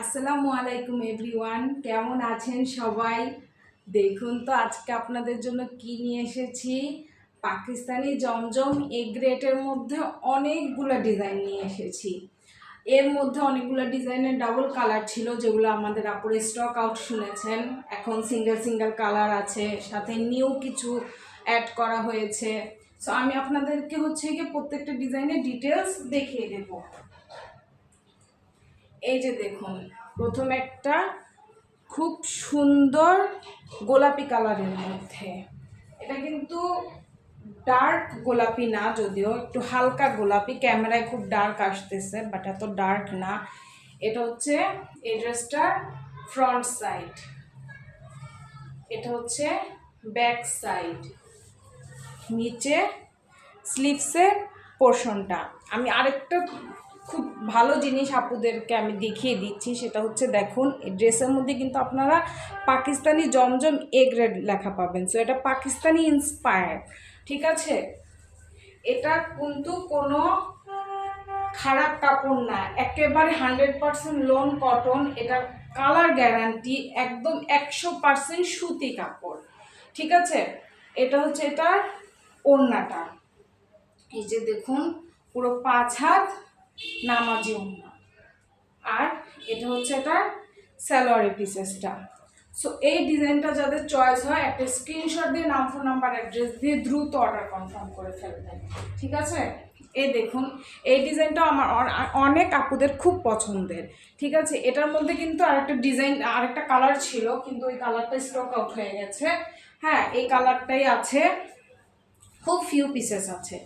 আসসালামু আলাইকুম এভরিওয়ান, কেমন আছেন সবাই? দেখুন তো আজকে আপনাদের জন্য কি নিয়ে এসেছি। পাকিস্তানি জমজম এগ রেটের মধ্যে অনেকগুলো ডিজাইন নিয়ে এসেছি। এর মধ্যে অনেকগুলো ডিজাইনের ডাবল কালার ছিল, যেগুলো আমাদের আপুরে স্টক আউট শুনেছেন। এখন সিঙ্গেল সিঙ্গেল কালার আছে, সাথে নিউ কিছু অ্যাড করা হয়েছে। সো আমি আপনাদেরকে গিয়ে প্রত্যেকটা ডিজাইনের ডিটেলস দেখিয়ে দেবো। এই যে দেখুন, প্রথম একটা খুব সুন্দর গোলাপি কালারের মধ্যে। এটা কিন্তু ডার্ক গোলাপি না, যদিও একটু হালকা গোলাপি, ক্যামেরায় খুব ডার্ক আসতেছে বাট এত ডার্ক না। এটা হচ্ছে এই ড্রেসটার ফ্রন্ট সাইড, এটা হচ্ছে ব্যাক সাইড, নিচে স্লিভসের পোর্শনটা। আমি আরেকটা খুব ভালো জিনিস আপুদেরকে আমি দেখিয়ে দিচ্ছি, সেটা হচ্ছে দেখুন এই ড্রেসের মধ্যে কিন্তু আপনারা পাকিস্তানি জমজম এগ রেড লেখা পাবেন। সো এটা পাকিস্তানি ইন্সপায়ার্ড, ঠিক আছে? এটা কিন্তু কোনো খারাপ কাপড় না, একেবারে 100% লোন কটন। এটার কালার গ্যারান্টি, একদম 100% সুতি কাপড়, ঠিক আছে? এটা হচ্ছে এটার ওড়নাটা। এই যে দেখুন, পুরো 5 হাত নামাজি ওড়না। আর এটা হচ্ছে এটা সালোয়ারের পিসেসটা। সো এই ডিজাইনটা যাদের চয়েস হয়, একটা স্ক্রিনশট দিয়ে নাম, ফোন নাম্বার, অ্যাড্রেস দিয়ে দ্রুত অর্ডার কনফার্ম করে ফেলবেন, ঠিক আছে? এই দেখুন, এই ডিজাইনটাও আমার অনেক আপুদের খুব পছন্দের, ঠিক আছে? এটার মধ্যে কিন্তু আরেকটা ডিজাইন, আরেকটা কালার ছিল, কিন্তু ওই কালারটা স্টক আউট হয়ে গেছে। হ্যাঁ, এই কালারটাই আছে, খুব ফিউ পিসেস আছে,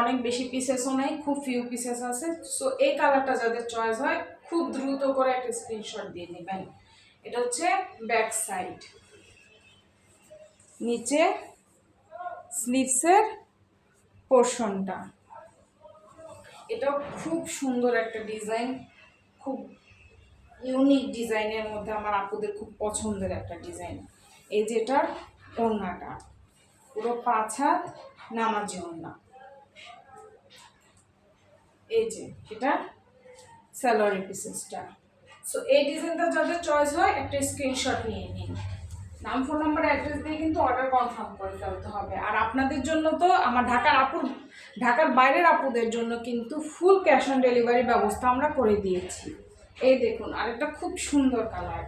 অনেক বেশি পিসেসও নাই, খুব ফিউ পিসেস আছে। সো এই কালারটা যাদের চয়েস হয়, খুব দ্রুত করে একটা স্ক্রিনশট দিয়ে নেবেন। এটা হচ্ছে ব্যাক সাইড, নিচে স্লিভসের পোর্শনটা। এটাও খুব সুন্দর একটা ডিজাইন, খুব ইউনিক ডিজাইনের মধ্যে আমার আপুদের খুব পছন্দের একটা ডিজাইন। এই যেটার ওড়নাটা পুরো 5 হাত নামাজি ওড়না। এই যে এটা সালোয়ারের পিসেসটা। সো এই ডিজাইনটা যাদের চয়েস হয়, একটা স্ক্রিনশট নিয়ে নিন, নাম, ফোন নাম্বার, অ্যাড্রেস দিয়ে কিন্তু অর্ডার কনফার্ম করে ফেলতে হবে। আর আপনাদের জন্য তো আমার ঢাকার বাইরের আপুদের জন্য কিন্তু ফুল ক্যাশ অন ডেলিভারি ব্যবস্থা আমরা করে দিয়েছি। এই দেখুন আরেকটা খুব সুন্দর কালার।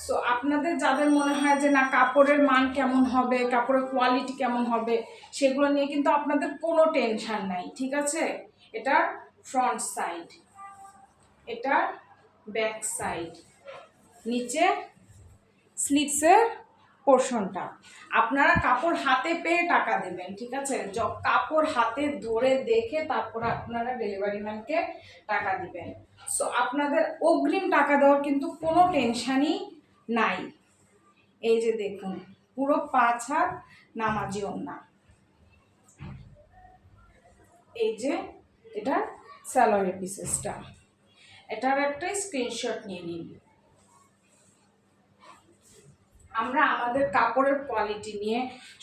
সো আপনাদের যাদের মনে হয় যে না কাপড়ের মান কেমন হবে, কাপড়ের কোয়ালিটি কেমন হবে, সেগুলো নিয়ে কিন্তু আপনাদের কোনো টেনশন নাই, ঠিক আছে? এটা ফ্রন্ট সাইড, এটা ব্যাক সাইড, নিচে স্লিভসের পোর্শনটা। আপনারা কাপড় হাতে পেয়ে টাকা দেবেন, ঠিক আছে? কাপড় হাতে ধরে দেখে তারপরে আপনারা ডেলিভারি ম্যানকে টাকা দিবেন। সো আপনাদের অগ্রিম টাকা দেওয়ার কিন্তু কোনো টেনশানই নাই। এই যে দেখুন, পুরো 5 হাত নামাজি ওড়না। এই যে এটা সালোয়ারের পিসেসটা। এটার একটা স্ক্রিনশট নিয়ে নিন। আমরা আমাদের কাপড়ের কোয়ালিটি নিয়ে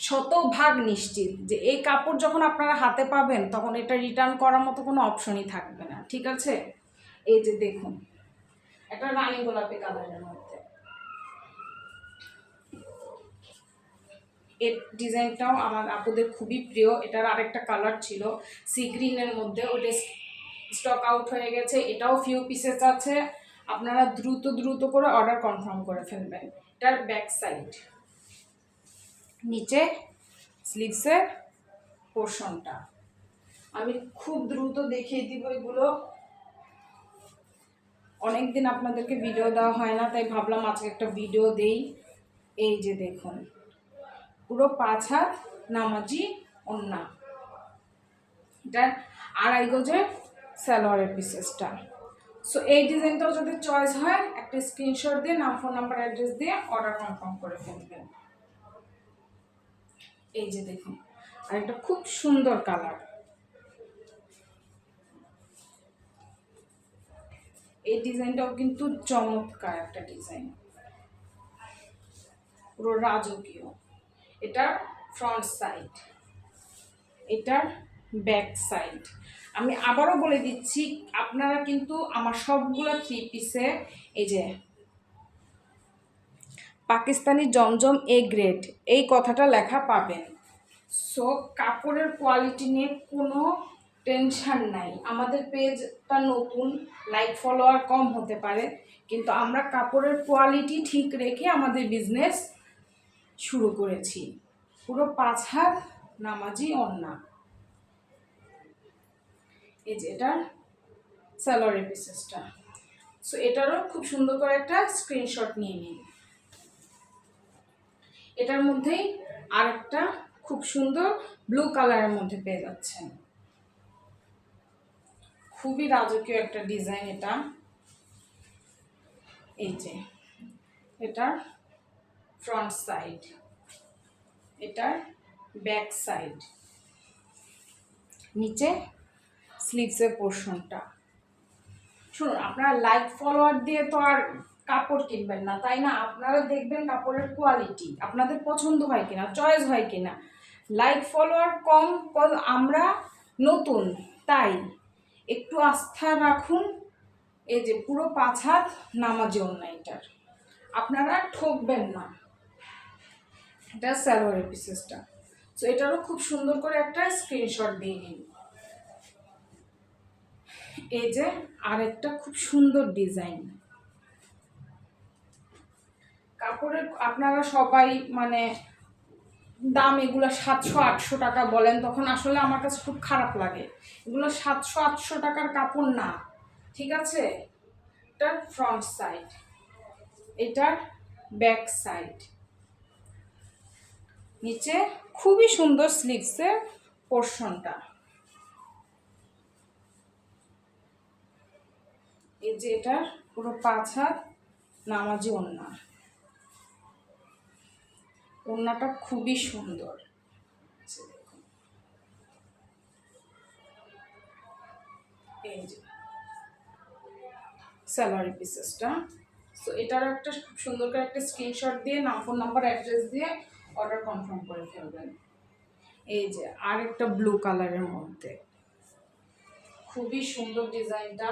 শতভাগ নিশ্চিত যে এই কাপড় যখন আপনারা হাতে পাবেন, তখন এটা রিটার্ন করার মতো কোনো অপশনই থাকবে না, ঠিক আছে? এই যে দেখুন, এটা রানী গোলাপি কালারের মধ্যে। এর ডিজাইনটাও আমার আপুদের খুবই প্রিয়। এটার আরেকটা কালার ছিল সি গ্রিনের মধ্যে, ওটা স্টক আউট হয়ে গেছে। এটাও ফিউ পিসেস আছে, আপনারা দ্রুত দ্রুত করে অর্ডার কনফার্ম করে ফেলবেন। এটার ব্যাক সাইড, নিচে স্লিভসের পোর্শনটা। আমি খুব দ্রুত দেখিয়ে দিব এগুলো, অনেকদিন আপনাদেরকে ভিডিও দেওয়া হয় না, তাই ভাবলাম আজকে একটা ভিডিও দেই। এই যে দেখুন, পুরো 5 হাত নামাজি ওড়না, এটা 2.5 গজের সালোয়ারের পিসেসটা। সো এই ডিজাইনটাও যদি চয়েস হয়, একটা স্ক্রিনশট দিয়ে নাম, ফোন নাম্বার, অ্যাড্রেস দিয়ে অর্ডার কনফার্ম করে ফেলবেন। এই যে দেখুন, আর একটা খুব সুন্দর কালার। এই ডিজাইনটাও কিন্তু চমৎকার একটা ডিজাইন, পুরো রাজকীয়। এটার ফ্রন্ট সাইড, এটার ব্যাক সাইড। আমি আবারও বলে দিচ্ছি, আপনারা কিন্তু আমার সবগুলো 3 পিসে এই যে পাকিস্তানি জমজম এ গ্রেড এই কথাটা লেখা পাবেন। সো কাপড়ের কোয়ালিটি নিয়ে কোনো টেনশন নাই। আমাদের পেজটা নতুন, লাইক ফলোয়ার কম হতে পারে, কিন্তু আমরা কাপড়ের কোয়ালিটি ঠিক রেখে আমাদের বিজনেস শুরু করেছি। পুরো 5 হাত নামাজি ওড়না। এই যে এটা সালোয়ারের পিসেসটা। সো এটারও খুব সুন্দর করে একটা স্ক্রিনশট নিয়ে নিন। এটার মধ্যেই আরেকটা খুব সুন্দর ব্লু কালারের মধ্যে পেয়ে যাচ্ছেন। খুবই রাজকীয় একটা ডিজাইন এটা। এই যে এটার ফ্রন্ট সাইড, এটার ব্যাক সাইড, নিচে স্লিভসের পোর্শনটা। শুনুন, আপনারা লাইক ফলোয়ার দিয়ে তো আর কাপড় কিনবেন না, তাই না? আপনারা দেখবেন কাপড়ের কোয়ালিটি আপনাদের পছন্দ হয় কিনা, চয়েস হয় কিনা। লাইক ফলোয়ার কম, আমরা নতুন, তাই একটু আস্থা রাখুন। এই যে পুরো 5 হাত নামাজি ওড়না এটার, আপনারা ঠকবেন না। এটা সালোয়ারের পিসেসটা। সো এটারও খুব সুন্দর করে একটা স্ক্রিনশট দিয়ে নিন। এই যে আরেকটা খুব সুন্দর ডিজাইন। কাপড়ের আপনারা সবাই মানে দাম এগুলো 700-800 টাকা বলেন, তখন আসলে আমার কাছে খুব খারাপ লাগে। এগুলো 700-800 টাকার কাপড় না, ঠিক আছে? এটার ফ্রন্ট সাইড, এটার ব্যাক সাইড, নিচে খুবই সুন্দর স্লিভসের পোর্শনটা। এই যে এটার পুরো 5 হাত নামাজি ওড়না। ওড়নাটা খুবই সুন্দর। এই যে সালোয়ারি পিসেসটা। সো এটার একটা খুব সুন্দর করে একটা স্ক্রিনশট দিয়ে ফোন নাম্বার অ্যাড্রেস দিয়ে অর্ডার কনফার্ম করে ফেলবেন। এই যে আরেকটা ব্লু কালারের মধ্যে খুবই সুন্দর ডিজাইনটা,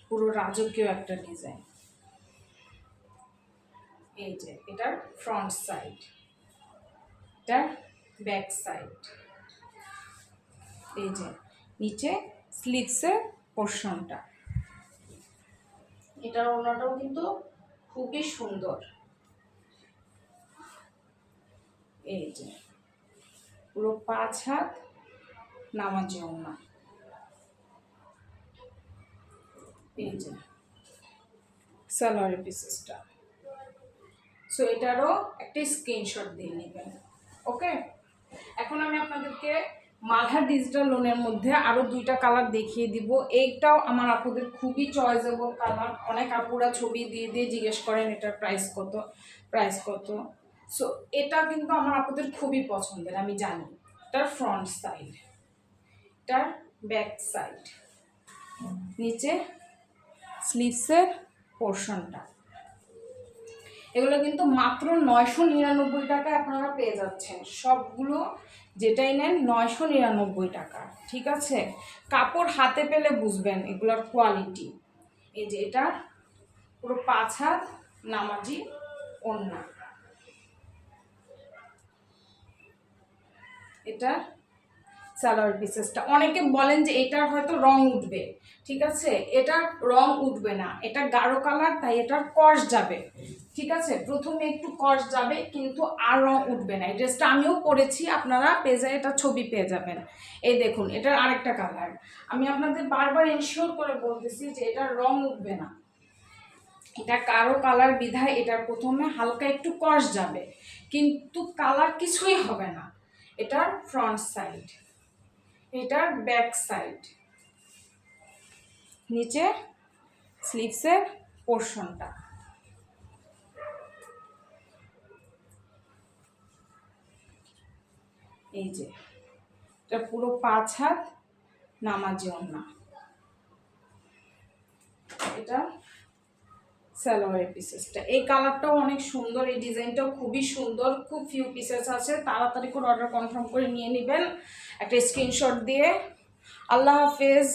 পুরো রাজকীয় একটা ডিজাইন। এই যে এটার ফ্রন্ট সাইড, এটার ব্যাক সাইড, এই যে নিচে স্লিভসের পোর্শনটা। এটার ওড়নাটাও কিন্তু খুবই সুন্দর। এই যে পুরো 5 হাত নামাজি ওড়না। এই যে সালোয়ারের পিসেসটা। সো এটারও একটা স্ক্রিনশট দিয়ে নেবেন। ওকে, এখন আমি আপনাদেরকে মালহার ডিজিটাল লোনের মধ্যে আরও 2টা কালার দেখিয়ে দিব। এইটাও আমার আপুদের খুবই চয়েসেবল কালার। অনেক আপুরা ছবি দিয়ে দিয়ে জিজ্ঞেস করেন এটার প্রাইস কত, প্রাইস কত। সো এটা কিন্তু আমার আপুদের খুবই পছন্দের, আমি জানি। এটার ফ্রন্ট সাইড, এটার ব্যাক সাইড, নিচে স্লিভসের পোর্শনটা। এগুলো কিন্তু মাত্র 999 টাকা আপনারা পেয়ে যাচ্ছেন। সবগুলো যেটাই নেন 999 টাকা, ঠিক আছে? কাপড় হাতে পেলে বুঝবেন এগুলোর কোয়ালিটি। এই যে এটা পুরো 5 হাত নামাজি ওড়না। এটা সালোয়ার পিসেসটা। অনেকে বলেন যে এটার হয়তো রং উঠবে, ঠিক আছে? এটার রং উঠবে না, এটা গাঢ় কালার, তাই এটার কস যাবে, ঠিক আছে? প্রথমে একটু কস যাবে, কিন্তু আর রং উঠবে না। এই ড্রেসটা আমিও পরেছি, আপনারা পেজে এটা ছবি পেয়ে যাবেন। এই দেখুন, এটার আরেকটা কালার। আমি আপনাদের বারবার এনশিওর করে বলতেছি যে এটার রং উঠবে না। এটা গাঢ় কালার বিধায় এটার প্রথমে হালকা একটু কস যাবে, কিন্তু কালার কিছুই হবে না। এটার ফ্রন্ট সাইড, এটার ব্যাক সাইড, নিচে স্লিভসের পোর্শনটা। এই যে এটা পুরো 5 হাত নামাজি ওড়না। এটা সালোয়ারের পিসেসটা। এই কালারটাও অনেক সুন্দর, এই ডিজাইনটাও খুবই সুন্দর, খুব ফিউ পিসেস আছে, তাড়াতাড়ি করে অর্ডার কনফার্ম করে নিয়ে নেবেন একটা স্ক্রিনশট দিয়ে। আল্লাহ হাফেজ।